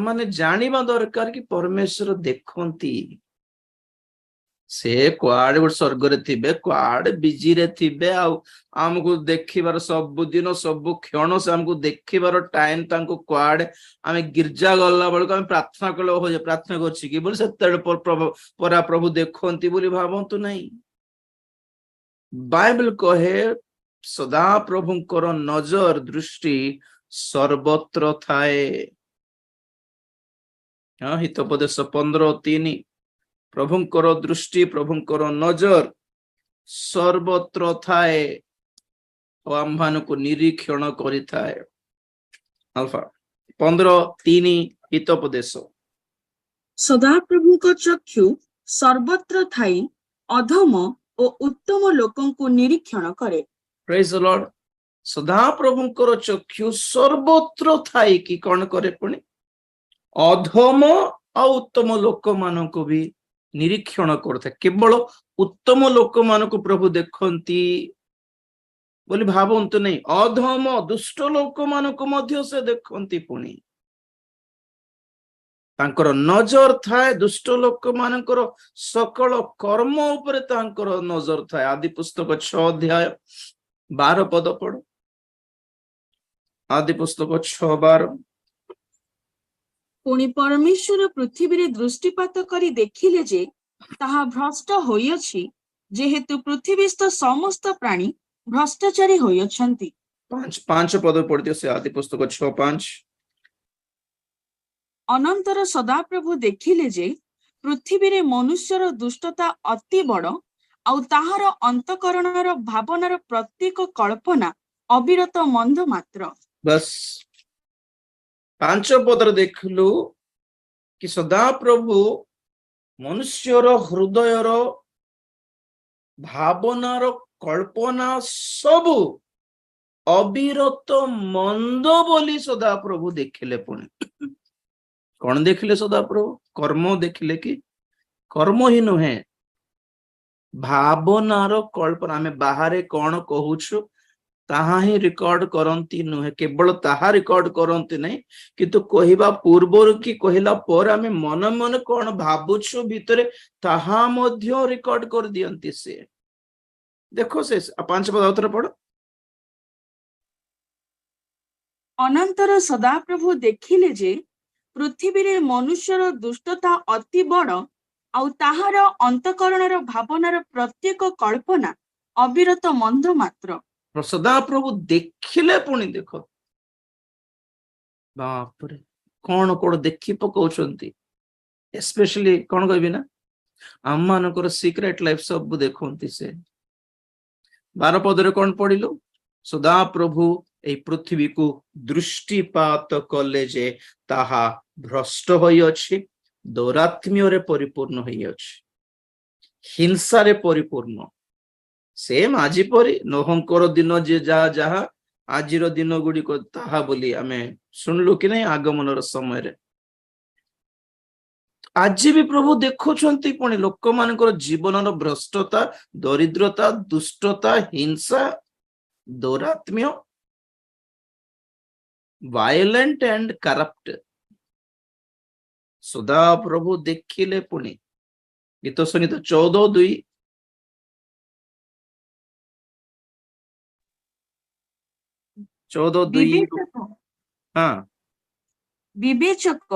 आम जानिबा दरकार कि परमेश्वर देखती से कुआड़े गोटे स्वर्ग रे थिबे कुआड़े बिजी रे थिबे आमको देखिबार सब दिन सब क्षण से आमको देखिबार टाइम तांको कुआड़े आमे गिरजा गला बेलको आमे प्रार्थना कले हो जे प्रार्थना करछि कि बोले सेते परा प्रभु देखंती बोली भाबंतु नहीं। बाइबल कहे सदा प्रभुंकर नजर दृष्टि सर्वत्र थाए। हाँ हितोपदेश 15:3 प्रभुंकर दृष्टि प्रभुंकर नजर सर्वत्र थाए और आम्भान को निरीक्षण करि थाए। अल्फा 15:3 हितोपदेश सदा प्रभु को चक्षु सर्वत्र थाई अधम और उत्तम लोकों को निरीक्षण करे। Praise the Lord. सदा प्रभुंकर चक्षु सर्वत्र थाई कि कौन करे पुणी अधम और उत्तम लोक मान को भी निरीक्षण करते। केवल उत्तम लोक मान को प्रभु देखती बोली भावंतु नहीं अधम दुष्ट लोक मान को मध्य से देखती पुणी तांकर नजर थाए दुष्ट लोक मानकर सकल कर्म उपरे तांकर नजर थाए। आदि पुस्तक 6:12 पद पढ़। आदि पुस्तक 6:12 पुणी परमेश्वर पृथ्वी रे दृष्टिपात करी देखिले जे ताहा भ्रष्ट होइअछि जेहेतु पृथ्वीस्थ समस्त प्राणी भ्रष्टाचारी होइअछन्ति। 5 पद पढ़ियो से आदि पुस्तक 6:5 अनंतर सदाप्रभु देखिले जे पृथ्वी रे मनुष्यर दुष्टता अति बड़ आउ ताहार अंतकरणर भावनार प्रत्येक कल्पना अविरत मंद मात्र। बस 5 पदर देखलु कि सदा प्रभु मनुष्यर हृदयर भावनार कल्पना सब अविरत मंद बोली सदा प्रभु देखिले। पुणी कौन देखिले सदा प्रभु कर्म देखिले कि कर्म ही नुहे भावनार कल्पना आमे बाहरे कौन कहूछु ताहा ही रिकॉर्ड करंती नुहे केवल ताहा रिकॉर्ड करंती नहीं किंतु कहिबा पूर्वर कि कहिला पर आमे मन मन कौन भाबुछु भितरे ताहा मध्य रिकॉर्ड कर दियंती से। देखो से 5 पद उतर पढ़। अनंतर सदाप्रभु देखिले जे पृथ्वी रे मनुष्यर दुष्टता अति बड़ आउ ताहार अंतकरणर भावनार प्रत्येक कल्पना अविरत मंद मात्र। सदा प्रभु देखिले पुणी देख बाप रे कौन कौन देखी पकाउछंती स्पेशली कौन कहबी ना आम मानकर सीक्रेट लाइफ सब देखंती से। 12 पदरे कौन पढ़िलु सदा प्रभु ए पृथ्वी को दृष्टिपात कले जे ताहा भ्रष्ट होई अछि दौरात्म्य रे परिपूर्ण होई अछि हिंसा रे परिपूर्ण सेम आजि परी नोहंकर दिन जे जहा जहा आजिर दिन गुडी को ताहा बोली आमे सुनलु कि नहीं आगमनर समय रे आज भी प्रभु देखुछंती पुणी लोक मानकर जीवनर भ्रष्टता दरिद्रता दुष्टता हिंसा दौरात्म्य वायलेंट एंड करप्ट सदा प्रभु देखिले पुणी। गीत संगीत 14:2 हाँ विवेचक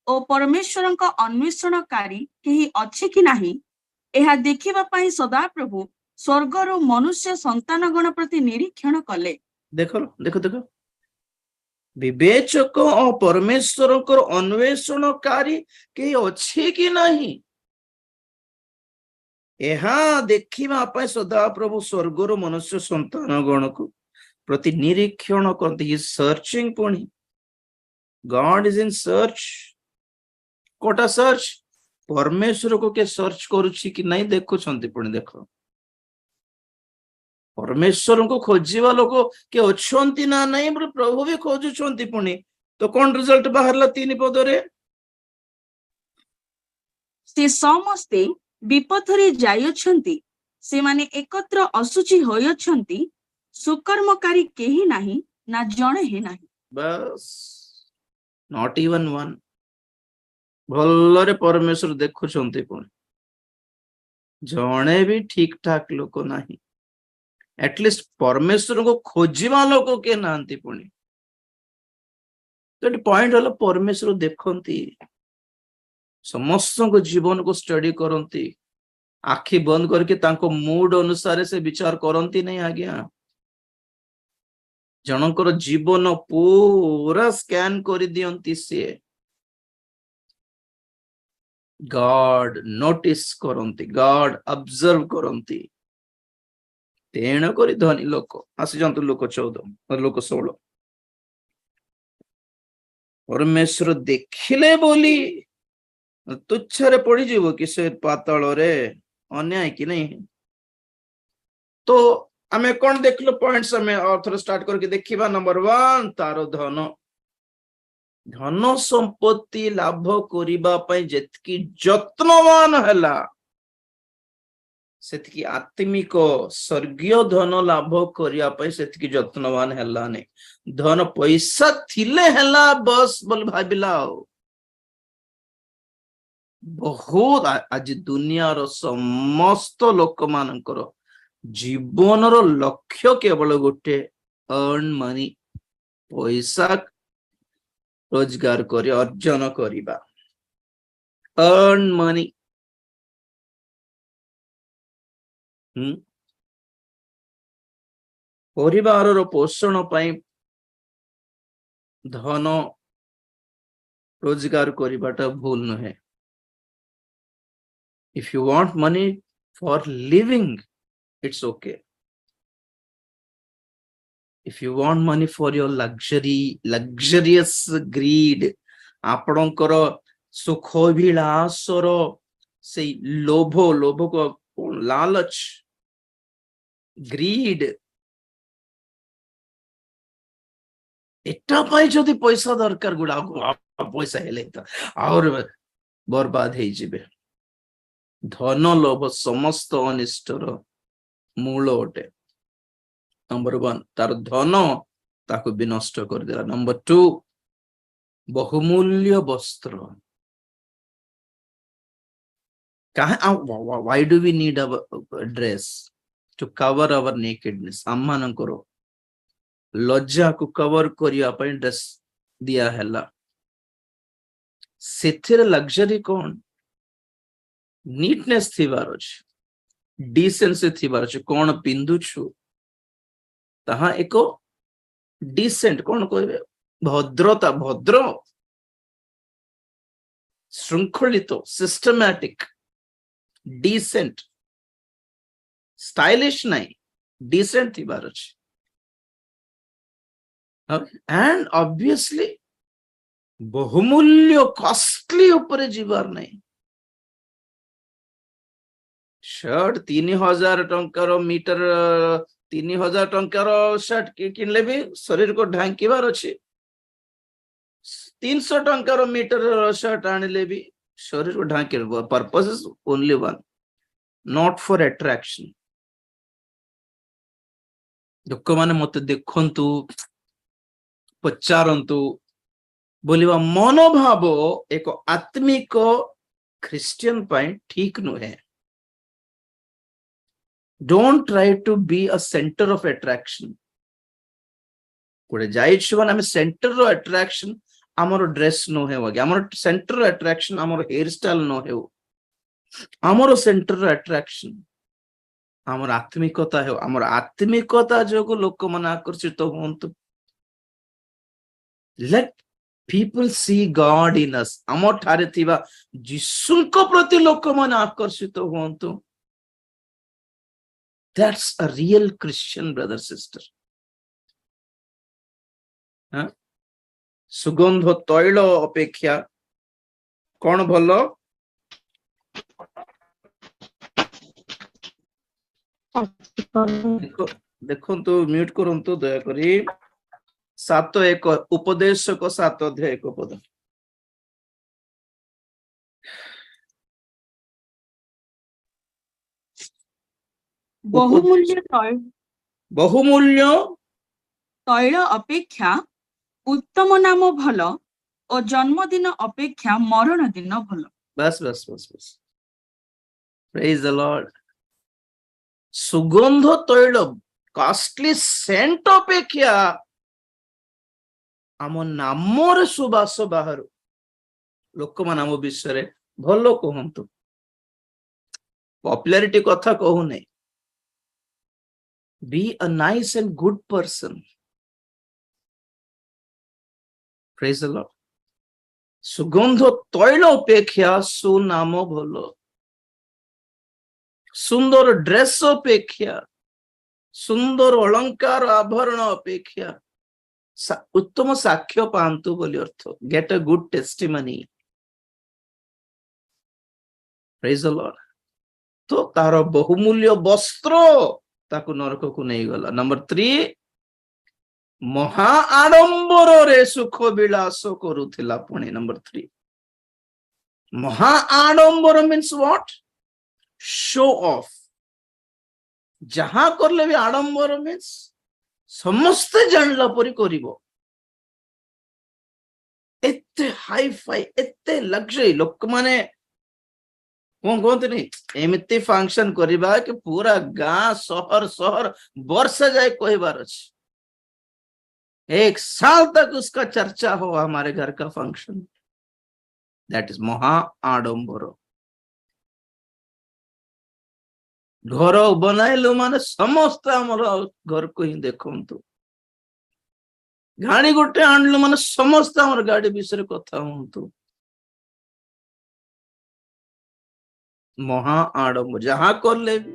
और परमेश्वर का अन्वेषणकारी केही अछि कि नाही एहा देखिबा पई सदा प्रभु स्वर्गर मनुष्य संतानगण प्रति निरीक्षण कले। देखो देखो देखो विवेचक और परमेश्वर अन्वेषणकारी केही अछि कि नाही एहा देखिबा पई सदा प्रभु स्वर्गर मनुष्य संतानगण को प्रति निरीक्षण करते सर्चिंग पुणी गॉड इज इन सर्च कोटा सर्च परमेश्वर को के सर्च करुछि कि नहीं देखुछंती पुणी देखो परमेश्वर को खोजिबा लोक के अछंती ना नहीं प्रभु भी खोजुछंती पुणी तो कौन रिजल्ट बाहरला 3 पदरे से समस्ते विपथरे जायछंती से माने एकत्र असुचि होयछंती सुकर्मकारी केही नाही ना जणे हे नाही। बस नॉट इवन वन ଭଲରେ ପରମେଶ୍ୱର ଦେଖୁଛନ୍ତି, ପୁଣି ଜଣେ ବି ଠିକ ଠାକ ଲୋକ ନାହିଁ, ଆଟଲିଷ୍ଟ ପରମେଶ୍ୱରଙ୍କୁ ଖୋଜିବା ଲୋକ କିଏ ନାହାନ୍ତି। ପୁଣି ଏଠି ପଏଣ୍ଟ ହେଲା ପରମେଶ୍ୱର ଦେଖନ୍ତି, ସମସ୍ତଙ୍କ ଜୀବନକୁ ଷ୍ଟଡି କରନ୍ତି, ଆଖି ବନ୍ଦ କରିକି ତାଙ୍କ ମୁଡ ଅନୁସାରେ ସେ ବିଚାର କରନ୍ତି ନାହିଁ। ଆଜ୍ଞା, ଜଣଙ୍କର ଜୀବନ ପୁରା ସ୍କାନ କରିଦିଅନ୍ତି ସିଏ। ଗଡ ନୋଟିସ କରନ୍ତି, ଗଡ ଅବଜର୍ଭ କରନ୍ତି। ତେଣୁ କରି ଧନୀ ଲୋକ ଆସିଯାଆନ୍ତୁ ଲୋକ 14 ଲୋକ 16। ପରମେଶ୍ୱର ଦେଖିଲେ ବୋଲି ତୁଚ୍ଛରେ ପଡିଯିବ କି ସେ ପାତାଳରେ? ଅନ୍ୟାୟ କି ନାହିଁ? ତ ଆମେ କଣ ଦେଖିଲୁ ପଏଣ୍ଟସ? ଆମେ ଅଥର ଷ୍ଟାର୍ଟ କରିକି ଦେଖିବା। ନମ୍ବର 1, ତାର ଧନ ସମ୍ପତ୍ତି ଲାଭ କରିବା ପାଇଁ ଯେତିକି ଯତ୍ନବାନ ହେଲା, ସେତିକି ଆତ୍ମିକ ସ୍ୱର୍ଗୀୟ ଧନ ଲାଭ କରିବା ପାଇଁ ସେତିକି ଯତ୍ନବାନ ହେଲାନି। ଧନ ପଇସା ଥିଲେ ହେଲା ବସ୍ ବୋଲି ଭାବିଲା। ଆଉ ବହୁତ ଆଜି ଦୁନିଆର ସମସ୍ତ ଲୋକମାନଙ୍କର ଜୀବନର ଲକ୍ଷ୍ୟ କେବଳ ଗୋଟେ, ଅର୍ନ ମନି, ପଇସା ରୋଜଗାର କରି ଅର୍ଜନ କରିବା। Earn money. ପରିବାରର ପୋଷଣ ପାଇଁ ଧନ ରୋଜଗାର କରିବାଟା ଭୁଲ ନୁହେଁ। If you want money for living, it's okay. If you want money for your luxurious greed, ଆପଣଙ୍କର ସୁଖବିଳାସର ସେଇ ଲୋଭକୁ ଲାଲଚ, ଗ୍ରୀଡ, ଏଟା ପାଇଁ ଯଦି ପଇସା ଦରକାର, ଗୁଡା ପଇସା ହେଲେ ତ ଆହୁରି ବର୍ବାଦ ହେଇଯିବେ। ଧନ ଲୋଭ ସମସ୍ତ ଅନିଷ୍ଟର ମୂଳ ଅଟେ। ନମ୍ବର 1, ତାର ଧନ ତାକୁ ବି ନଷ୍ଟ କରିଦେଲା। ନମ୍ବର 2, ବହୁମୂଲ୍ୟ ବସ୍ତ୍ର। Why do we need a dress? To cover our nakedness. ଆମମାନଙ୍କର ଲଜ୍ଜାକୁ କଭର କରିବା ପାଇଁ ଡ୍ରେସ୍ ଦିଆ ହେଲା। ସେଥିରେ ଲକ୍ସରୀ କଣ? ନିଟନେସ୍ ଥିବାର ଅଛି, ଡିସେନ୍ସି ଥିବାର ଅଛି। କଣ ପିନ୍ଧୁଛୁ ତାହା ଏକ ଡିସେଣ୍ଟ, କଣ କହିବେ, ଭଦ୍ରତା, ଭଦ୍ର, ଶୃଙ୍ଖଳିତ, ସିଷ୍ଟମାଟିକ, ଡିସେଣ୍ଟ, ଷ୍ଟାଇଲିଶ ନାହିଁ, ଡିସେଣ୍ଟ ଥିବାର ଅଛି। and obviously ବହୁମୂଲ୍ୟ କଷ୍ଟଲି ଉପରେ ଯିବାର ନାହିଁ। ଶର୍ଟ 3000 ଟଙ୍କାର ମିଟର, 3000 ଟଙ୍କାର ଶର୍ଟ କିଣିଲେ ବି ଶରୀରକୁ ଢାଙ୍କିବାର ଅଛି। 300 ଟଙ୍କାର ମିଟର ଶର୍ଟ ଆଣିଲେ ବି ଶରୀରକୁ ଢାଙ୍କିବ। Purpose is only one, not for attraction. ଲୋକମାନେ ମତେ ଦେଖନ୍ତୁ, ପଚାରନ୍ତୁ ବୋଲିବା ମନୋଭାବ ଏକ ଆତ୍ମିକ ଖ୍ରୀଷ୍ଟିଆନ ପାଇଁ ଠିକ ନୁହେଁ। Don't try to be a center of attraction. ଗୋଟେ ଯାଇଛୁ ମାନେ ଆମେ ସେଣ୍ଟର ର ଆଟ୍ରାକ୍ସନ ଆମର ଡ୍ରେସ ନ ହେଉ, ଆମର ସେଣ୍ଟର ର ଆଟ୍ରାକ୍ସନ ଆମର ହେୟାର ଷ୍ଟାଇଲ ନ ହେଉ, ଆମର ସେଣ୍ଟର ର ଆଟ୍ରାକ୍ସନ ଆମର ଆତ୍ମିକତା ହେଉ। ଆମର ଆତ୍ମିକତା ଯୋଗୁଁ ଲୋକମାନେ ଆକର୍ଷିତ ହୁଅନ୍ତୁ। Let people see God in us. ଆମ ଠାରେ ଥିବା ଯୀଶୁଙ୍କ ପ୍ରତି ଲୋକମାନେ ଆକର୍ଷିତ ହୁଅନ୍ତୁ। That's a real Christian, brother, sister. ସୁଗନ୍ଧ ତୈଳ ଅପେକ୍ଷା କଣ ଭଲ? ଦେଖନ୍ତୁ, ମ୍ୟୁଟ କରନ୍ତୁ ଦୟାକରି। 7:1 ଉପଦେଶକ 7:1 ପଦ। ବହୁମୂଲ୍ୟ ତୈଳ ଅପେକ୍ଷା ଉତ୍ତମ ନାମ ଭଲ ଓ ଜନ୍ମଦିନ ଅପେକ୍ଷା ମରଣ ଦିନ ଭଲ। बस बस बस बस प्रेज द लॉर्ड सुगंध तैल कॉस्टली सेंट अपेक्षा आम नामर सुबास बाहर लोक मान आम विषय भल कहतु पॉपुलैरिटी कथा कहू नहीं be a nice and good person praise the Lord सुगंध तैल अपेक्षा सुनाम भल सुंदर ड्रेस अपेक्षा सुंदर अलंकार आभरण अपेक्षा उत्तम साक्ष्य पांतु बोली अर्थ get a good testimony praise the Lord तो तार बहुमूल्य वस्त्र ताकू नरक को नहीं गला। नंबर 3 महा आडंबर रे सुख विलास करुथिला पुणी। नंबर 3 महा आडंबर मीन्स व्हाट शो ऑफ जहां करले भी आडंबर मीन्स समस्ते जानला परी करिवो एते हाई फाई एते लग्जरी लोक माने कौन कहते नहीं एमती फंक्शन करिबा कि पूरा गां शहर शहर वर्ष जाए कहबार अछि 1 साल तक उसका चर्चा हो हमारे घर का फंक्शन दैट इज महा आडंबर। घर बनाइलु माने समस्त हमर घर को ही देखंतु गाड़ी गोटे आणलु माने समस्त हमर गाड़ी विषय कथा होंतु महा आडंबर जहां करले भी